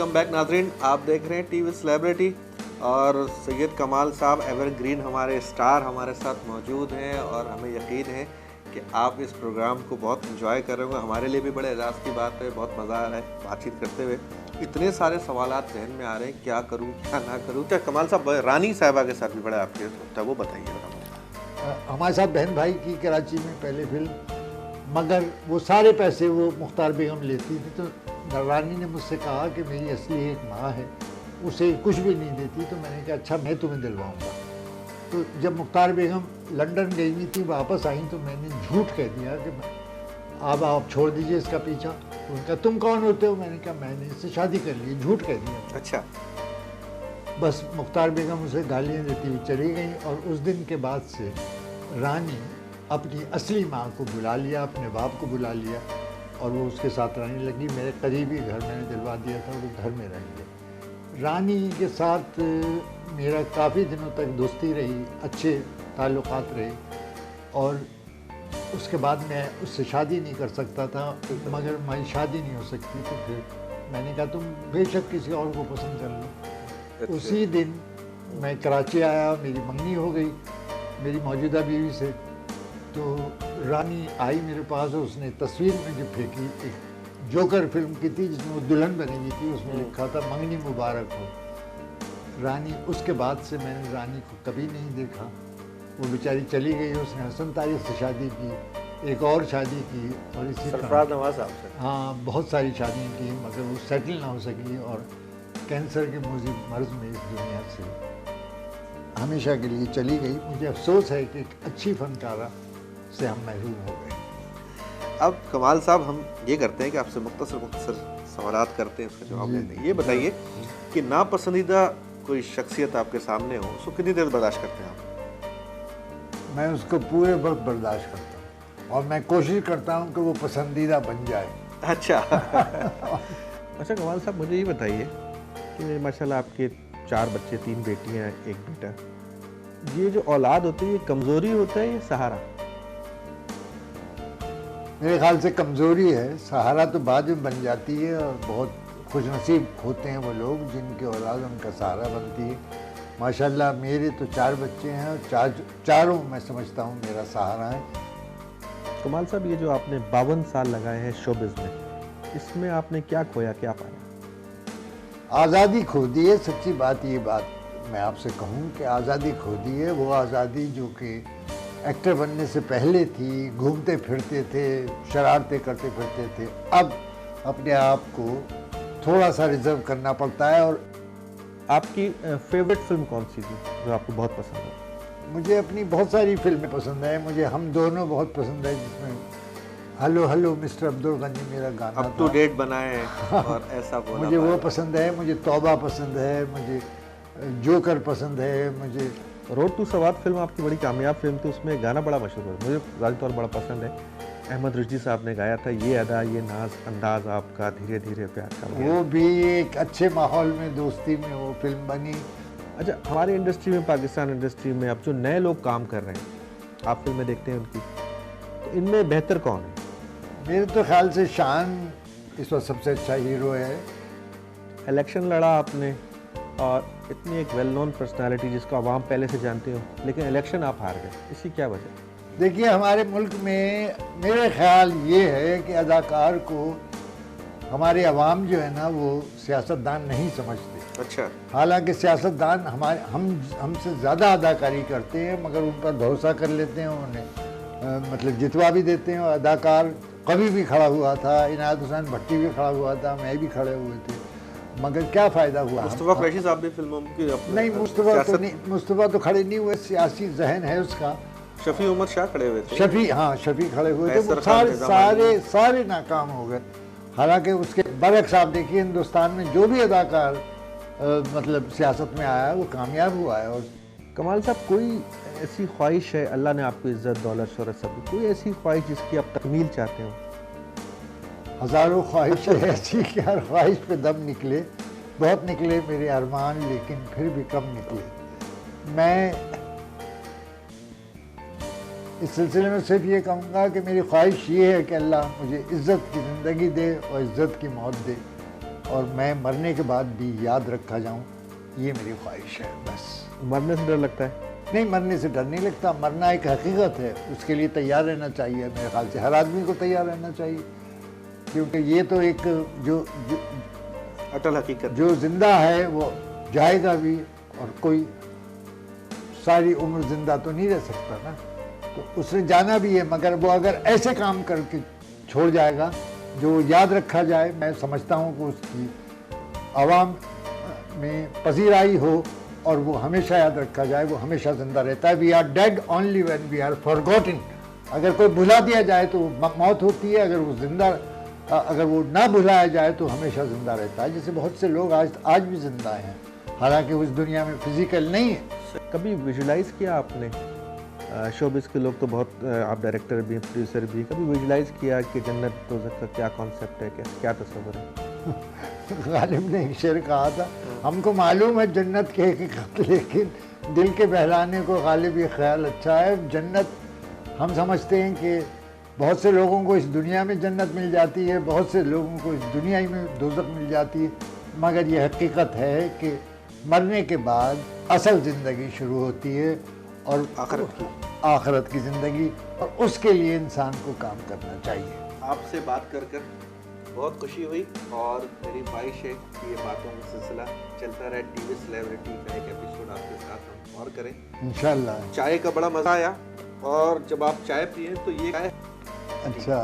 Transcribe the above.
Welcome back नाज़रीन, आप देख रहे हैं टीवी सेलिब्रिटी और सैयद कमाल साहब एवरग्रीन हमारे स्टार हमारे साथ मौजूद हैं और हमें यकीन है कि आप इस प्रोग्राम को बहुत एंजॉय कर रहे होंगे। हमारे लिए भी बड़े एजाज़ की बात है, बहुत मज़ा आ रहा है बातचीत करते हुए। इतने सारे सवालात जहन में आ रहे हैं, क्या करूं क्या ना करूं। क्या कमाल साहब रानी साहिबा के साथ भी बड़ा आपके होता है, वो बताइए। हमारे साथ बहन भाई की कराची में पहले फिल्म, मगर वो सारे पैसे वो मुख्तार बेगम लेती थी। तो रानी ने मुझसे कहा कि मेरी असली एक माँ है, उसे कुछ भी नहीं देती। तो मैंने कहा अच्छा मैं तुम्हें दिलवाऊंगा। तो जब मुख्तार बेगम लंदन गई हुई थी, वापस आई, तो मैंने झूठ कह दिया कि अब आप छोड़ दीजिए इसका पीछा। तो उनका तुम कौन होते हो? मैंने कहा मैंने इससे शादी कर ली। झूठ कह दिया। अच्छा। बस मुख्तार बेगम उसे गालियाँ देती हुई चली गई और उस दिन के बाद से रानी अपनी असली माँ को बुला लिया, अपने बाप को बुला लिया और वो उसके साथ रहने लगी। मेरे करीबी घर मैंने दिलवा दिया था, वो घर में रहेंगे। रानी के साथ मेरा काफ़ी दिनों तक दोस्ती रही, अच्छे ताल्लुकात रहे और उसके बाद मैं उससे शादी नहीं कर सकता था, मगर हमारी शादी नहीं हो सकती। तो फिर मैंने कहा तुम बेशक किसी और को पसंद कर लो। उसी दिन मैं कराची आया, मेरी मंगनी हो गई मेरी मौजूदा बीवी से। तो रानी आई मेरे पास और उसने तस्वीर में जो फेंकी, एक जोकर फिल्म की थी जिसमें वो दुल्हन बनी हुई थी, उसमें लिखा था मंगनी मुबारक हो। रानी, उसके बाद से मैंने रानी को कभी नहीं देखा। वो बेचारी चली गई, उसने हसन तारीख से शादी की, एक और शादी की और इसी सरफराज नवाज साहब से। हाँ, बहुत सारी शादियाँ की, मगर वो सेटल ना हो सकी और कैंसर के मुझे मर्ज में इस दुनिया से हमेशा के लिए चली गई। मुझे अफसोस है कि एक अच्छी फनकारा से हम महरूम हो गए। अब कमाल साहब हम ये करते हैं कि आपसे मुख्तसर सवालात करते हैं, उसका जवाब देते हैं। ये बताइए कि नापसंदीदा कोई शख्सियत आपके सामने हो, उसको कितनी देर बर्दाश्त करते हैं आप? मैं उसको पूरे वक्त बर्दाश्त करता हूँ और मैं कोशिश करता हूँ कि वो पसंदीदा बन जाए। अच्छा। अच्छा कमाल साहब मुझे ये बताइए कि माशाल्लाह आपके 4 बच्चे, 3 बेटियाँ, 1 बेटा, ये जो औलाद होती है ये कमज़ोरी होता है या सहारा? मेरे ख्याल से कमज़ोरी है। सहारा तो बाद में बन जाती है और बहुत खुशनसीब होते हैं वो लोग जिनके औलाद उनका सहारा बनती है। माशाल्लाह मेरे तो 4 बच्चे हैं और चारों मैं समझता हूँ मेरा सहारा है। कमाल साहब ये जो आपने 52 साल लगाए हैं शोबिज़ में, इसमें आपने क्या खोया, क्या पाया? आज़ादी खो दी है। सच्ची बात, ये बात मैं आपसे कहूँ कि आज़ादी खो दी है। वो आज़ादी जो कि एक्टर बनने से पहले थी, घूमते फिरते थे, शरारतें करते फिरते थे, अब अपने आप को थोड़ा सा रिजर्व करना पड़ता है। और आपकी फेवरेट फिल्म कौन सी थी जो आपको बहुत पसंद है? मुझे अपनी बहुत सारी फिल्में पसंद है। मुझे हम दोनों बहुत पसंद है, जिसमें hello hello mister Abdul Ghani मेरा गाना अप टू डेट बनाए हैं और ऐसा बोला मुझे वो पसंद है। मुझे तौबा पसंद है, मुझे जोकर पसंद है। मुझे रोड टू सवाद फिल्म आपकी बड़ी कामयाब फिल्म थी, उसमें गाना बड़ा मशहूर है, मुझे ज़ाती तौर बड़ा पसंद है। अहमद रुश्दी साहब ने गाया था, ये अदा ये नाज अंदाज आपका धीरे धीरे प्यार का। वो भी एक अच्छे माहौल में, दोस्ती में वो फिल्म बनी। अच्छा, हमारी इंडस्ट्री में, पाकिस्तान इंडस्ट्री में अब जो नए लोग काम कर रहे हैं, आप फिल्में देखते हैं उनकी, तो इनमें बेहतर कौन है? मेरे तो ख्याल से शान इस वक्त सबसे अच्छा हीरो है। इलेक्शन लड़ा आपने और इतनी एक वेल नोन पर्सनालिटी जिसको आवाम पहले से जानते हो, लेकिन इलेक्शन आप हार गए, इसकी क्या वजह? देखिए, हमारे मुल्क में मेरे ख्याल ये है कि अदाकार को हमारे अवाम जो है ना वो सियासतदान नहीं समझते। अच्छा। हालांकि सियासतदान हमसे ज़्यादा अदाकारी करते हैं, मगर उन पर भरोसा कर लेते हैं, उन्हें मतलब जितवा भी देते हैं। और अदाकार कभी भी खड़ा हुआ था, इनायत हुसैन भट्टी भी खड़ा हुआ था, मैं भी खड़े हुए थे, मगर क्या फ़ायदा हुआ? मुस्तफ़ा कुरैशी साहब भी फिल्मों की नहीं, मुस्तफ़ा तो खड़े नहीं हुए, सियासी जहन है उसका। शफी उमर शाह खड़े हुए थे। शफी खड़े हुए थे, वो सारे नाकाम हो गए। हालांकि उसके बरक्स आप देखिए, हिंदुस्तान में जो भी अदाकार मतलब सियासत में आया वो कामयाब हुआ है। और कमाल साहब कोई ऐसी ख्वाहिश है, अल्लाह ने आपको इज्जत दौलत शोहरत सब, कोई ऐसी ख्वाहिश जिसकी आप तकमील चाहते हो? हज़ारों ख्वाहिशें ऐसी कि हर ख्वाहिश पे दम निकले, बहुत निकले मेरे अरमान, लेकिन फिर भी कम निकले। मैं इस सिलसिले में सिर्फ ये कहूँगा कि मेरी ख्वाहिश ये है कि अल्लाह मुझे इज़्ज़त की ज़िंदगी दे और इज़्ज़त की मौत दे। और मैं मरने के बाद भी याद रखा जाऊं, ये मेरी ख्वाहिश है बस। मरने से डर लगता है? नहीं, मरने से डर नहीं लगता, मरना एक हकीकत है, उसके लिए तैयार रहना चाहिए। मेरे ख्याल से हर आदमी को तैयार रहना चाहिए, क्योंकि ये तो एक जो अटल हकीकत। जो जिंदा है वो जाएगा भी, और कोई सारी उम्र जिंदा तो नहीं रह सकता ना, तो उसने जाना भी है, मगर वो अगर ऐसे काम करके छोड़ जाएगा जो याद रखा जाए, मैं समझता हूँ कि उसकी आवाम में पजीराई हो और वो हमेशा याद रखा जाए, वो हमेशा जिंदा रहता है। We are dead only when we are forgotten. अगर कोई भुला दिया जाए तो मौत होती है, अगर वो जिंदा, अगर वो ना भुलाया जाए तो हमेशा जिंदा रहता है। जैसे बहुत से लोग आज भी जिंदा हैं, हालांकि उस दुनिया में फिजिकल नहीं है। कभी विजुलाइज किया आपने, शोबिस के लोग तो बहुत, आप डायरेक्टर भी हैं, प्रोड्यूसर भी, कभी विजुलाइज किया कि जन्नत दोज़ख का क्या कॉन्सेप्ट है, क्या तस्वर है? गालिब ने एक शेर कहा था, हमको मालूम है जन्नत की हकीकत, लेकिन दिल के बहलाने को गालिब ये ख्याल अच्छा है। जन्नत हम समझते हैं कि बहुत से लोगों को इस दुनिया में जन्नत मिल जाती है, बहुत से लोगों को इस दुनिया में दोज़ख मिल जाती है, मगर ये हकीकत है कि मरने के बाद असल ज़िंदगी शुरू होती है, और आखिरत की ज़िंदगी, और उसके लिए इंसान को काम करना चाहिए। आपसे बात कर बहुत खुशी हुई, और मेरी ख्वाहिश है कि ये बातों का सिलसिला चलता रहे। टीवी सेलिब्रिटी का एक एपिसोड आपके साथ हम और करें इंशाल्लाह। चाय का बड़ा मज़ा आया, और जब आप चाय पिए तो ये अच्छा।